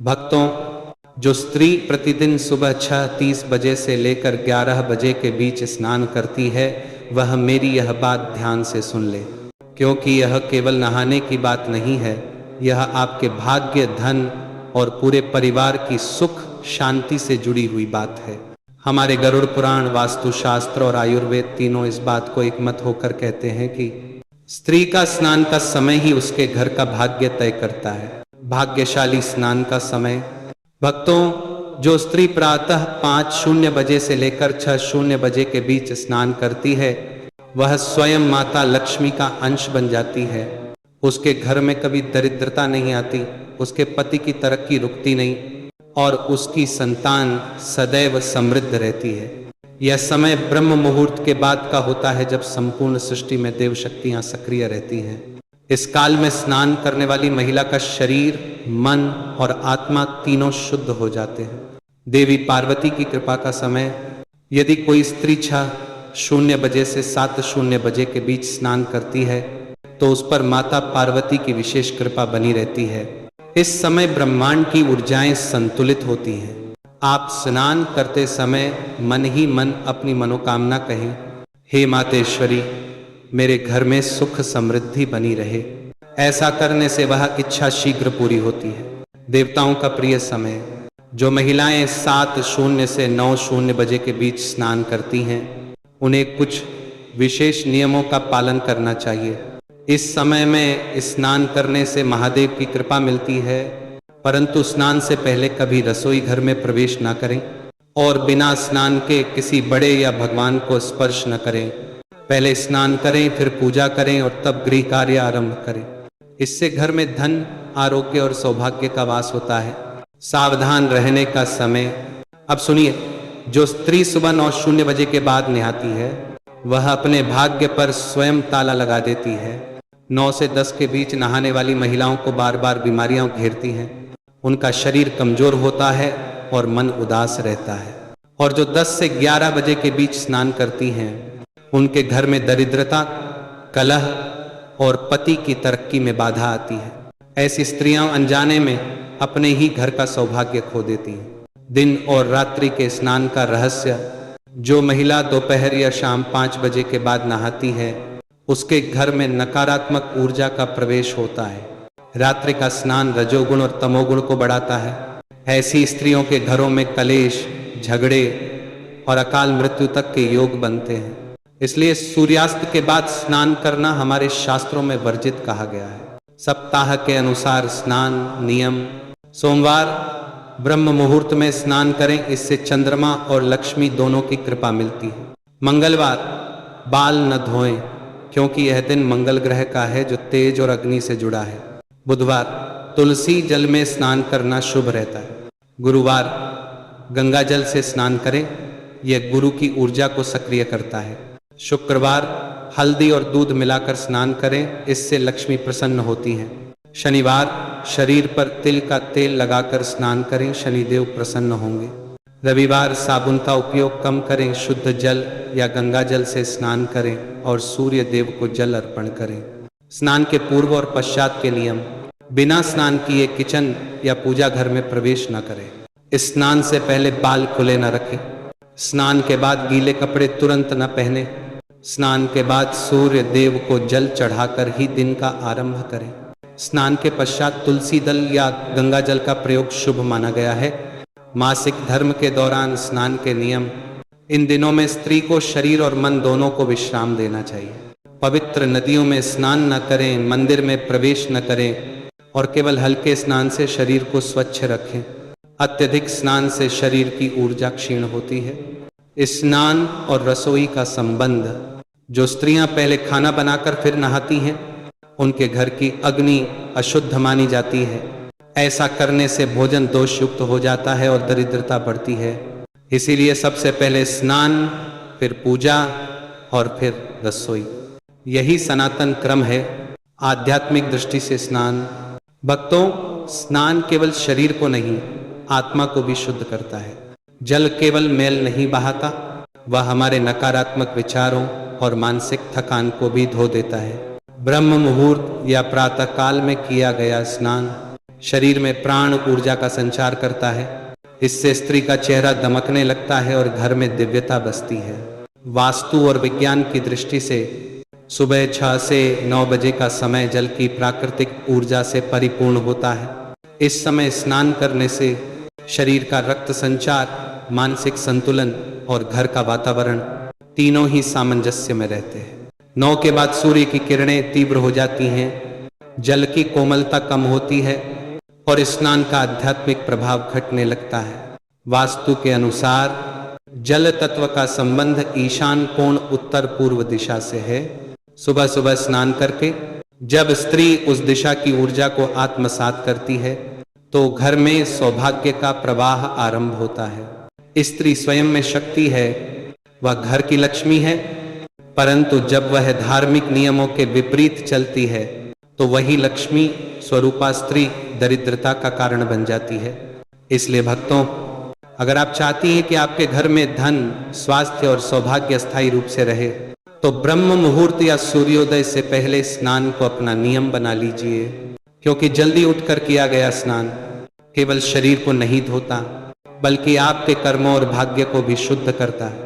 भक्तों, जो स्त्री प्रतिदिन सुबह 6:30 बजे से लेकर 11 बजे के बीच स्नान करती है, वह मेरी यह बात ध्यान से सुन ले, क्योंकि यह केवल नहाने की बात नहीं है, यह आपके भाग्य, धन और पूरे परिवार की सुख शांति से जुड़ी हुई बात है। हमारे गरुड़ पुराण, वास्तुशास्त्र और आयुर्वेद तीनों इस बात को एकमत होकर कहते हैं कि स्त्री का स्नान का समय ही उसके घर का भाग्य तय करता है। भाग्यशाली स्नान का समय। भक्तों, जो स्त्री प्रातः 5:00 बजे से लेकर 6:00 बजे के बीच स्नान करती है, वह स्वयं माता लक्ष्मी का अंश बन जाती है। उसके घर में कभी दरिद्रता नहीं आती, उसके पति की तरक्की रुकती नहीं और उसकी संतान सदैव समृद्ध रहती है। यह समय ब्रह्म मुहूर्त के बाद का होता है, जब संपूर्ण सृष्टि में देव शक्तियां सक्रिय रहती हैं। इस काल में स्नान करने वाली महिला का शरीर, मन और आत्मा तीनों शुद्ध हो जाते हैं। देवी पार्वती की कृपा का समय। यदि कोई स्त्री 6:00 बजे से 7:00 बजे के बीच स्नान करती है, तो उस पर माता पार्वती की विशेष कृपा बनी रहती है। इस समय ब्रह्मांड की ऊर्जाएं संतुलित होती हैं। आप स्नान करते समय मन ही मन अपनी मनोकामना कहें, हे मातेश्वरी, मेरे घर में सुख समृद्धि बनी रहे। ऐसा करने से वह इच्छा शीघ्र पूरी होती है। देवताओं का प्रिय समय। जो महिलाएं 7:00 से 9:00 बजे के बीच स्नान करती हैं, उन्हें कुछ विशेष नियमों का पालन करना चाहिए। इस समय में स्नान करने से महादेव की कृपा मिलती है, परंतु स्नान से पहले कभी रसोई घर में प्रवेश न करें और बिना स्नान के किसी बड़े या भगवान को स्पर्श न करें। पहले स्नान करें, फिर पूजा करें और तब गृह कार्य आरंभ करें। इससे घर में धन, आरोग्य और सौभाग्य का वास होता है। सावधान रहने का समय। अब सुनिए, जो स्त्री सुबह 9:00 बजे के बाद नहाती है, वह अपने भाग्य पर स्वयं ताला लगा देती है। 9 से 10 के बीच नहाने वाली महिलाओं को बार बार बीमारियां घेरती हैं। उनका शरीर कमजोर होता है और मन उदास रहता है। और जो 10 से 11 बजे के बीच स्नान करती हैं, उनके घर में दरिद्रता, कलह और पति की तरक्की में बाधा आती है। ऐसी स्त्रियां अनजाने में अपने ही घर का सौभाग्य खो देती हैं। दिन और रात्रि के स्नान का रहस्य। जो महिला दोपहर या शाम 5 बजे के बाद नहाती है, उसके घर में नकारात्मक ऊर्जा का प्रवेश होता है। रात्रि का स्नान रजोगुण और तमोगुण को बढ़ाता है। ऐसी स्त्रियों के घरों में कलेश, झगड़े और अकाल मृत्यु तक के योग बनते हैं। इसलिए सूर्यास्त के बाद स्नान करना हमारे शास्त्रों में वर्जित कहा गया है। सप्ताह के अनुसार स्नान नियम। सोमवार ब्रह्म मुहूर्त में स्नान करें, इससे चंद्रमा और लक्ष्मी दोनों की कृपा मिलती है। मंगलवार बाल न धोएं, क्योंकि यह दिन मंगल ग्रह का है, जो तेज और अग्नि से जुड़ा है। बुधवार तुलसी जल में स्नान करना शुभ रहता है। गुरुवार गंगा जल से स्नान करें, यह गुरु की ऊर्जा को सक्रिय करता है। शुक्रवार हल्दी और दूध मिलाकर स्नान करें, इससे लक्ष्मी प्रसन्न होती हैं। शनिवार शरीर पर तिल का तेल लगाकर स्नान करें, शनिदेव प्रसन्न होंगे। रविवार साबुन का उपयोग कम करें, शुद्ध जल या गंगा जल से स्नान करें और सूर्य देव को जल अर्पण करें। स्नान के पूर्व और पश्चात के नियम। बिना स्नान किए किचन या पूजा घर में प्रवेश न करें। स्नान से पहले बाल खुले न रखें। स्नान के बाद गीले कपड़े तुरंत न पहने। स्नान के बाद सूर्य देव को जल चढ़ाकर ही दिन का आरंभ करें। स्नान के पश्चात तुलसी दल या गंगा जल का प्रयोग शुभ माना गया है। मासिक धर्म के दौरान स्नान के नियम। इन दिनों में स्त्री को शरीर और मन दोनों को विश्राम देना चाहिए। पवित्र नदियों में स्नान न करें, मंदिर में प्रवेश न करें और केवल हल्के स्नान से शरीर को स्वच्छ रखें। अत्यधिक स्नान से शरीर की ऊर्जा क्षीण होती है। स्नान और रसोई का संबंध। जो स्त्रियां पहले खाना बनाकर फिर नहाती हैं, उनके घर की अग्नि अशुद्ध मानी जाती है। ऐसा करने से भोजन दोष युक्त हो जाता है और दरिद्रता बढ़ती है। इसीलिए सबसे पहले स्नान, फिर पूजा और फिर रसोई। यही सनातन क्रम है। आध्यात्मिक दृष्टि से स्नान। भक्तों, स्नान केवल शरीर को नहीं, आत्मा को भी शुद्ध करता है। जल केवल मैल नहीं बहाता, वह हमारे नकारात्मक विचारों और मानसिक थकान को भी धो देता है। ब्रह्म मुहूर्त या प्रातः काल में किया गया स्नान शरीर में प्राण ऊर्जा का संचार करता है। इससे स्त्री का चेहरा दमकने लगता है और घर में दिव्यता बसती है। वास्तु और विज्ञान की दृष्टि से सुबह 6 से 9 बजे का समय जल की प्राकृतिक ऊर्जा से परिपूर्ण होता है। इस समय स्नान करने से शरीर का रक्त संचार, मानसिक संतुलन और घर का वातावरण तीनों ही सामंजस्य में रहते हैं। 9 के बाद सूर्य की किरणें तीव्र हो जाती हैं, जल की कोमलता कम होती है और स्नान का आध्यात्मिक प्रभाव घटने लगता है। वास्तु के अनुसार जल तत्व का संबंध ईशान कोण उत्तर पूर्व दिशा से है। सुबह सुबह स्नान करके जब स्त्री उस दिशा की ऊर्जा को आत्मसात करती है तो घर में सौभाग्य का प्रवाह आरंभ होता है। स्त्री स्वयं में शक्ति है, वह घर की लक्ष्मी है, परंतु जब वह धार्मिक नियमों के विपरीत चलती है तो वही लक्ष्मी स्वरूपा स्त्री दरिद्रता का कारण बन जाती है। इसलिए भक्तों, अगर आप चाहती हैं कि आपके घर में धन, स्वास्थ्य और सौभाग्य स्थायी रूप से रहे तो ब्रह्म मुहूर्त या सूर्योदय से पहले स्नान को अपना नियम बना लीजिए, क्योंकि जल्दी उठकर किया गया स्नान केवल शरीर को नहीं धोता बल्कि आपके कर्मों और भाग्य को भी शुद्ध करता है।